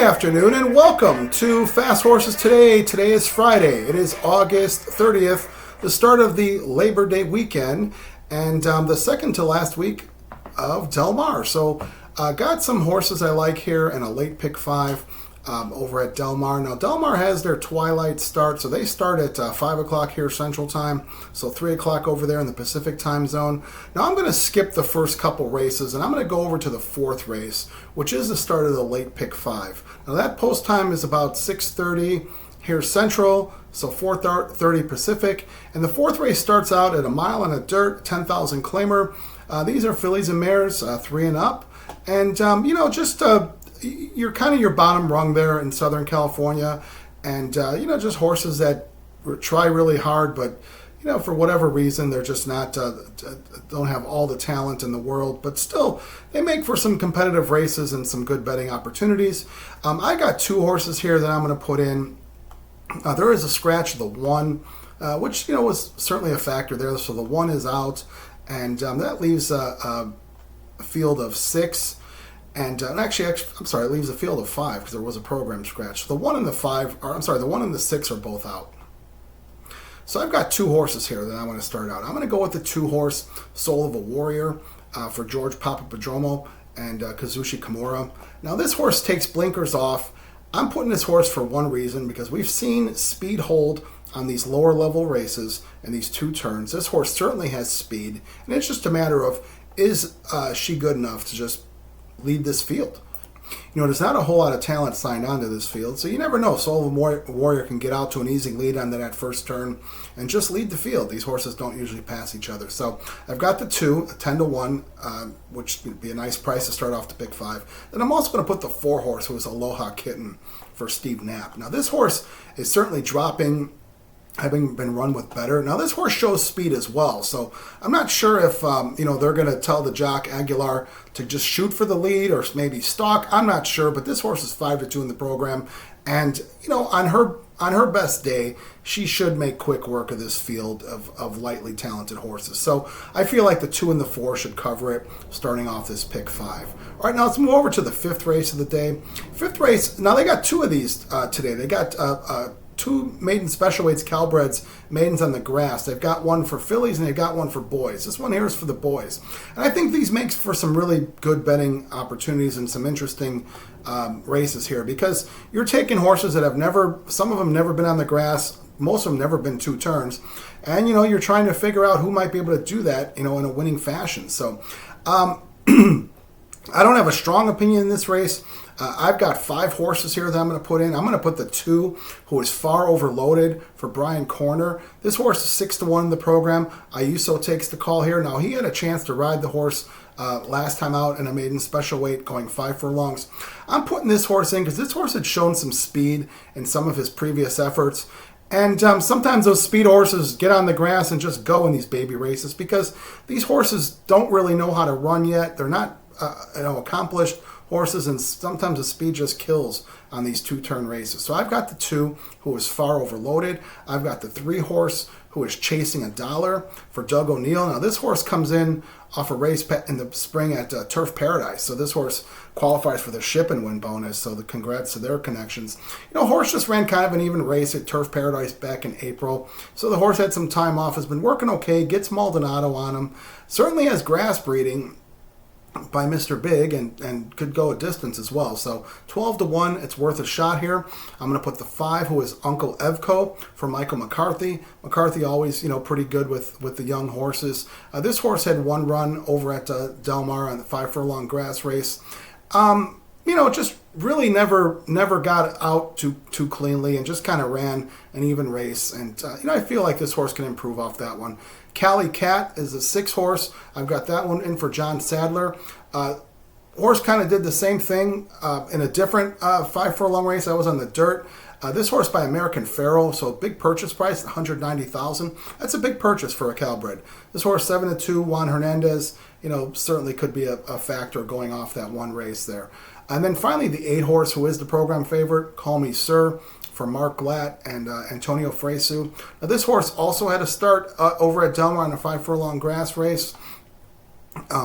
afternoon and welcome to Fast Horses Today. Today is Friday. It is August 30th, the start of the Labor Day weekend, and the second to last week of Del Mar. So got some horses I like here and a late pick 5 over at Del Mar. Now Del Mar has their twilight start, so they start at 5 o'clock here Central Time, so 3 o'clock over there in the Pacific Time Zone. Now I'm going to skip the first couple races and I'm going to go over to the fourth race, which is the start of the late pick 5. Now that post time is about 6:30 here Central, so 4:30 Pacific, and the fourth race starts out at a mile on a dirt, 10,000 claimer. These are fillies and mares, 3 and up, and you're kind of your bottom rung there in Southern California, and just horses that try really hard, but for whatever reason they're just not don't have all the talent in the world, but still they make for some competitive races and some good betting opportunities. I got 2 horses here that I'm going to put in. There is a scratch of the 1, which was certainly a factor there, so the 1 is out, and that leaves a field of 6. And actually, I'm sorry, it leaves a field of 5 because there was a program scratch. So the 1 and the 5, the 1 and the 6 are both out. So I've got 2 horses here that I want to start out. I'm going to go with the 2-horse Soul of a Warrior for George Papadopoulos and Kazushi Kimura. Now this horse takes blinkers off. I'm putting this horse for one reason, because we've seen speed hold on these lower level races and these 2 turns. This horse certainly has speed, and it's just a matter of, is she good enough to just lead this field? There's not a whole lot of talent signed onto this field, so you never know. Soul of a Warrior can get out to an easy lead on that first turn and just lead the field. These horses don't usually pass each other. So I've got the 2, a 10-1, which would be a nice price to start off to pick 5. Then I'm also going to put the 4-horse, who is Aloha Kitten, for Steve Knapp. Now this horse is certainly dropping, having been run with better. Now this horse shows speed as well, so I'm not sure if they're going to tell the jock Aguilar to just shoot for the lead or maybe stalk. I'm not sure, but this horse is 5-2 in the program, and on her best day, she should make quick work of this field of lightly talented horses. So I feel like the 2 and the 4 should cover it, starting off this pick 5. All right, now let's move over to the 5th race of the day. 5th race. Now they got 2 of these today. They got 2 maiden special weights Calbreds, maidens on the grass. They've got one for fillies and they've got one for boys. This one here is for the boys. And I think these makes for some really good betting opportunities and some interesting races here, because you're taking horses that have some of them never been on the grass, most of them never been 2 turns, and you're trying to figure out who might be able to do that, in a winning fashion. So I don't have a strong opinion in this race. I've got 5 horses here that I'm going to put in. I'm going to put the 2, who is far overloaded, for Brian Corner. This horse is 6-1 in the program. Ayuso takes the call here. Now he had a chance to ride the horse last time out in a maiden special weight, going 5 furlongs. I'm putting this horse in because this horse had shown some speed in some of his previous efforts. And sometimes those speed horses get on the grass and just go in these baby races, because these horses don't really know how to run yet. They're not accomplished horses, and sometimes the speed just kills on these 2-turn races. So I've got the 2, who is far overloaded. I've got the 3-horse, who is Chasing a Dollar, for Doug O'Neill. Now this horse comes in off a race in the spring at Turf Paradise, so this horse qualifies for the ship and win bonus, so the congrats to their connections. Horse just ran kind of an even race at Turf Paradise back in April, so the horse had some time off, has been working okay, gets Maldonado on him, certainly has grass breeding by Mr. Big, and could go a distance as well. So 12-1, it's worth a shot here. I'm going to put the 5, who is Uncle Evco, for Michael McCarthy. McCarthy always, pretty good with the young horses. This horse had 1 run over at Del Mar on the 5 furlong grass race. Just really never got out too cleanly, and just kind of ran an even race. And I feel like this horse can improve off that one. Cali Cat is a 6-horse. I've got that one in for John Sadler. Horse kind of did the same thing in a different 5 furlong race. I was on the dirt. This horse by American Pharoah, so big purchase price, $190,000. That's a big purchase for a Calbred. This horse 7-2, Juan Hernandez, certainly could be a factor going off that one race there. And then finally the 8-horse, who is the program favorite, Call Me Sir, for Mark Glatt and Antonio Fresu. Now this horse also had a start over at Del Mar in a 5 furlong grass race.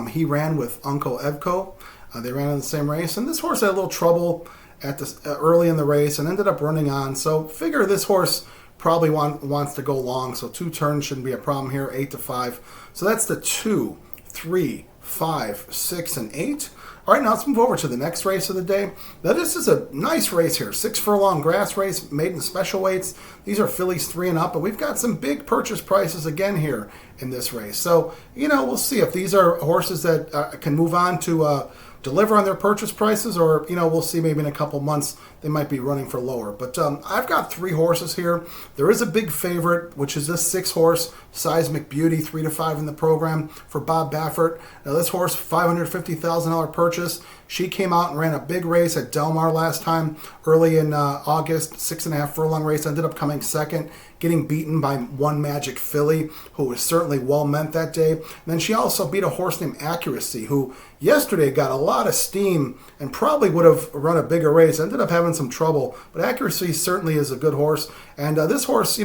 He ran with Uncle Evco. They ran in the same race, and this horse had a little trouble at the early in the race and ended up running on. So figure this horse probably wants to go long. So 2 turns shouldn't be a problem here. 8-5. So that's the 2, 3, 5, 6, and 8. All right, now let's move over to the next race of the day. Now this is a nice race here. 6 furlong grass race, maiden special weights. These are fillies 3 and up, but we've got some big purchase prices again here in this race. So, we'll see if these are horses that can move on to deliver on their purchase prices, or we'll see maybe in a couple months they might be running for lower. But I've got 3 horses here. There is a big favorite, which is this 6 horse Seismic Beauty, 3-5 in the program for Bob Baffert. Now this horse, $550,000 purchase. She came out and ran a big race at Del Mar last time, early in August, 6.5 furlong race. Ended up coming second, getting beaten by One Magic Filly, who was certainly well meant that day. And then she also beat a horse named Accuracy, who yesterday got a lot of steam and probably would have run a bigger race. Ended up having some trouble, but Accuracy certainly is a good horse. And this horse,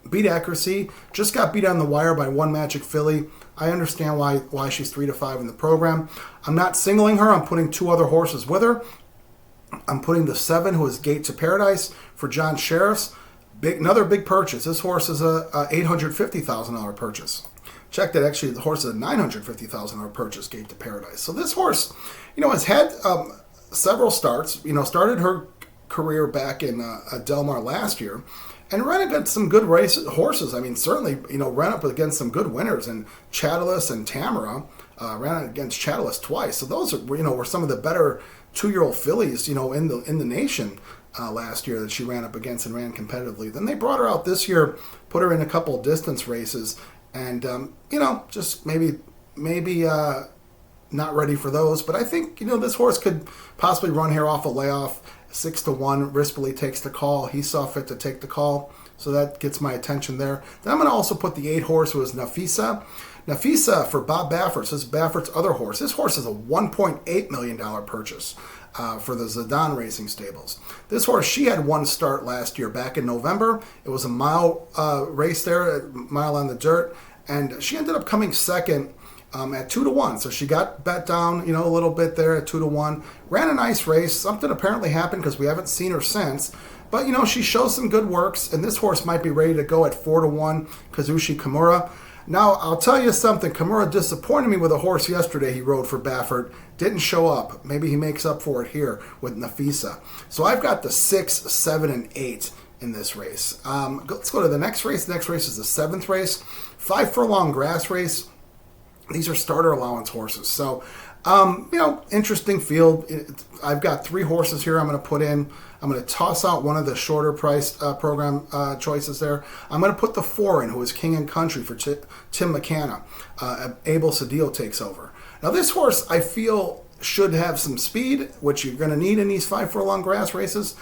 beat Accuracy, just got beat on the wire by One Magic Filly. I understand why she's 3-5 in the program. I'm not singling her. I'm putting 2 other horses with her. I'm putting the 7, who is Gate to Paradise, for John Sheriffs. Another big purchase. This horse is a $850,000 purchase. Check that. Actually, the horse is a $950,000 purchase, Gate to Paradise. So this horse, has had several starts. Started her career back in Del Mar last year, and ran against some good horses. I mean, certainly, ran up against some good winners, and Chatulus and Tamara ran against Chatulus twice. So those are, were some of the better 2-year-old fillies, in the nation last year that she ran up against and ran competitively. Then they brought her out this year, put her in a couple of distance races, and just maybe not ready for those. But I think this horse could possibly run here off a layoff. 6-1. Rispoli takes the call. He saw fit to take the call, so that gets my attention there. Then I'm going to also put the 8 horse, who is Nafisa. Nafisa for Bob Baffert. So this is Baffert's other horse. This horse is a $1.8 million purchase for the Zidane Racing Stables. This horse, she had 1 start last year back in November. It was a mile race there, a mile on the dirt, and she ended up coming second at 2-1. So she got bet down, a little bit there at 2-1. Ran a nice race. Something apparently happened because we haven't seen her since. But, she shows some good works, and this horse might be ready to go at 4-1, Kazushi Kimura. Now, I'll tell you something. Kimura disappointed me with a horse yesterday he rode for Baffert. Didn't show up. Maybe he makes up for it here with Nafisa. So I've got the 6, 7, and 8 in this race. Let's go to the next race. The next race is the 7th race. 5 furlong grass race. These are starter allowance horses. So, interesting field. I've got 3 horses here I'm going to put in. I'm going to toss out one of the shorter priced program choices there. I'm going to put the 4 in, who is King and Country for Tim McCanna. Abel Cedillo takes over. Now, this horse, I feel, should have some speed, which you're going to need in these 5 furlong grass races.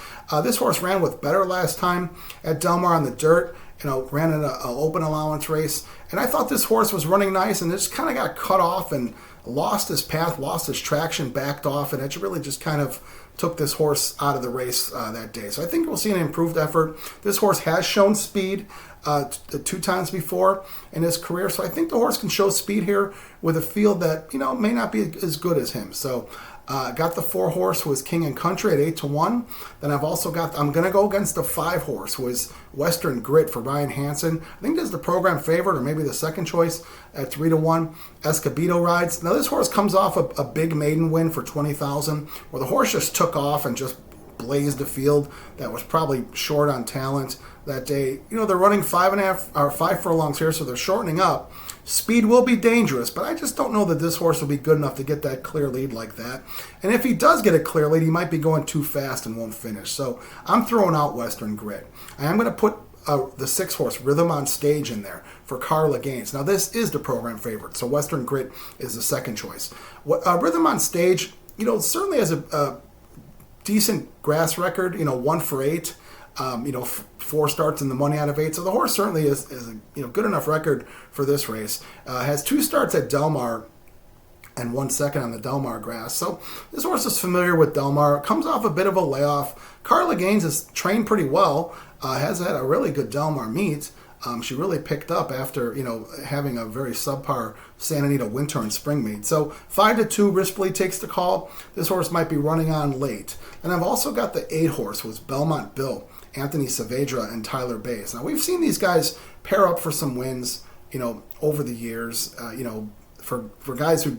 This horse ran with better last time at Del Mar on the dirt. Ran in an open allowance race. And I thought this horse was running nice, and it just kind of got cut off and lost his path, lost his traction, backed off, and it really just kind of took this horse out of the race that day. So I think we'll see an improved effort. This horse has shown speed 2 times before in his career, so I think the horse can show speed here with a field that, may not be as good as him. So got the 4 horse, who is King and Country at 8-1. Then I'm going to go against the 5 horse, who is Western Grit for Ryan Hansen. I think this is the program favorite, or maybe the second choice at 3-1. Escobedo rides. Now this horse comes off a big maiden win for $20,000, where the horse just took off and just blazed the field that was probably short on talent that day. They're running 5 furlongs here, so they're shortening up. Speed will be dangerous, but I just don't know that this horse will be good enough to get that clear lead like that. And if he does get a clear lead, he might be going too fast and won't finish. So I'm throwing out Western Grit. I am going to put the 6 horse Rhythm on Stage in there for Carla Gaines. Now this is the program favorite, so Western Grit is the second choice. Rhythm on Stage, certainly has a decent grass record, 1 for 8. 4 starts and the money out of 8. So the horse certainly is a good enough record for this race. Has 2 starts at Del Mar and 1 second on the Del Mar grass. So this horse is familiar with Del Mar. Comes off a bit of a layoff. Carla Gaines is trained pretty well. Has had a really good Del Mar meet. She really picked up after, having a very subpar Santa Anita winter and spring meet. So 5-2, Rispoli takes the call. This horse might be running on late. And I've also got the 8 horse with Belmont Bill, Anthony Saavedra, and Tyler Bays. Now, we've seen these guys pair up for some wins, over the years, for guys who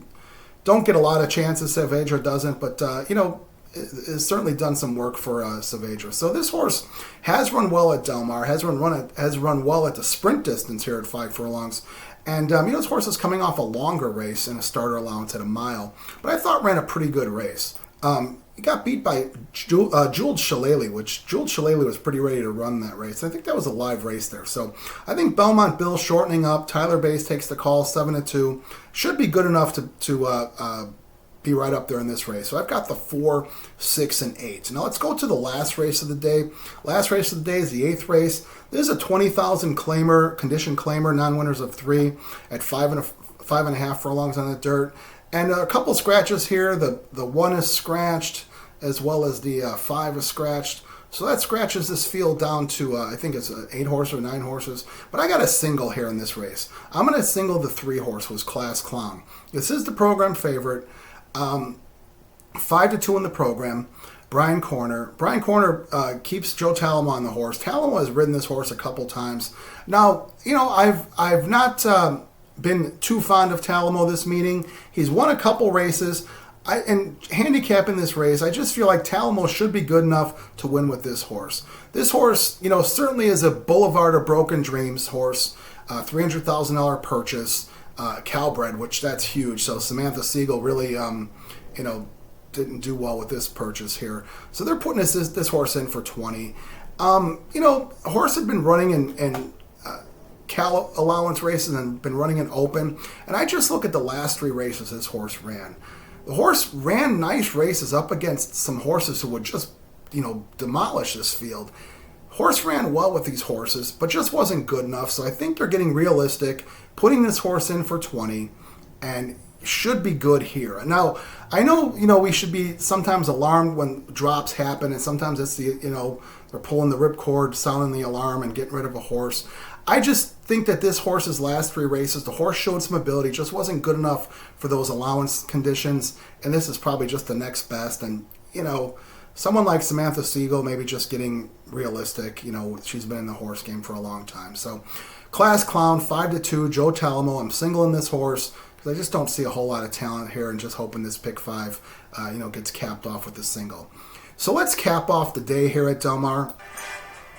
don't get a lot of chances. Saavedra doesn't, but, has certainly done some work for Saavedra. So this horse has run well at Del Mar, has run well at the sprint distance here at 5 furlongs. And, this horse is coming off a longer race in a starter allowance at a mile, but I thought ran a pretty good race. He got beat by Jules Shillelagh, which Jules Shillelagh was pretty ready to run that race. I think that was a live race there. So I think Belmont Bill shortening up. Tyler Bays takes the call, 7-2. Should be good enough to be right up there in this race. So I've got the 4, 6, and 8. Now let's go to the last race of the day. Last race of the day is the 8th race. This is a 20,000 claimer, condition claimer, non-winners of 3 at 5.5 furlongs on the dirt. And a couple scratches here. The 1 is scratched, as well as the 5 is scratched. So that scratches this field down to, I think it's 8 horses or 9 horses. But I got a single here in this race. I'm going to single the 3 horse, was Class Clown. This is the program favorite. 5-2 in the program. Brian Corner keeps Joe Talamo on the horse. Talamo has ridden this horse a couple times. Now, I've not been too fond of Talamo this meeting. He's won a couple races. And handicapping this race, I just feel like Talamo should be good enough to win with this horse. This horse, certainly is a Boulevard of Broken Dreams horse. $300,000 purchase. Calbred, which that's huge. So Samantha Siegel really, didn't do well with this purchase here. So they're putting this horse in for 20. Horse had been running in Cal allowance races and been running in open. And I just look at the last 3 races this horse ran. The horse ran nice races up against some horses who would just, demolish this field. Horse ran well with these horses, but just wasn't good enough. So I think they're getting realistic, putting this horse in for 20, and should be good here. Now, I know, we should be sometimes alarmed when drops happen, and sometimes it's they're pulling the ripcord, sounding the alarm, and getting rid of a horse. I just think that this horse's last 3 races, the horse showed some ability, just wasn't good enough for those allowance conditions, and this is probably just the next best. And, someone like Samantha Siegel, maybe just getting realistic. She's been in the horse game for a long time. So, Class Clown, 5-2, Joe Talamo. I'm singling this horse because I just don't see a whole lot of talent here, and just hoping this pick 5, gets capped off with a single. So let's cap off the day here at Del Mar.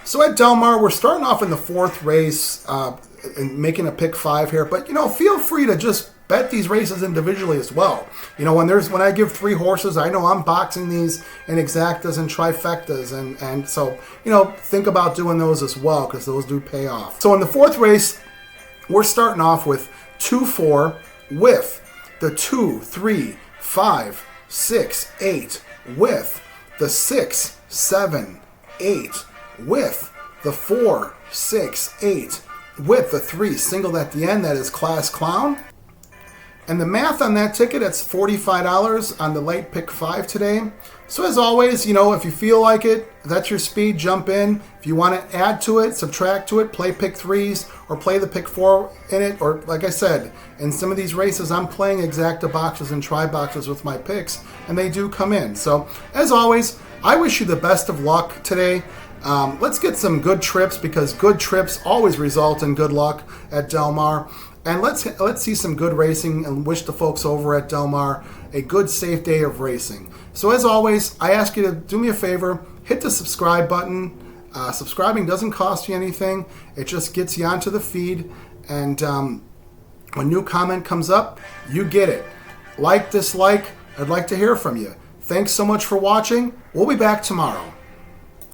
So at Del Mar, we're starting off in the 4th race and making a pick 5 here. But, feel free to just bet these races individually as well. When I give 3 horses, I know I'm boxing these in exactas and trifectas. And so, think about doing those as well, because those do pay off. So in the 4th race, we're starting off with 2-4 with the 2, 3, 5, 6, 8 with the 6, 7, 8 with the 4, 6, 8 with the 3 singled at the end. That is Class Clown. And the math on that ticket, that's $45 on the late pick 5 today. So as always, if you feel like it, if that's your speed, jump in. If you want to add to it, subtract to it, play pick 3s or play the pick 4 in it. Or like I said, in some of these races, I'm playing exacta boxes and try boxes with my picks, and they do come in. So as always, I wish you the best of luck today. Let's get some good trips, because good trips always result in good luck at Del Mar. And let's see some good racing, and wish the folks over at Del Mar a good, safe day of racing. So as always, I ask you to do me a favor, hit the subscribe button. Subscribing doesn't cost you anything. It just gets you onto the feed. And when new comment comes up, you get it. Like, dislike, I'd like to hear from you. Thanks so much for watching. We'll be back tomorrow.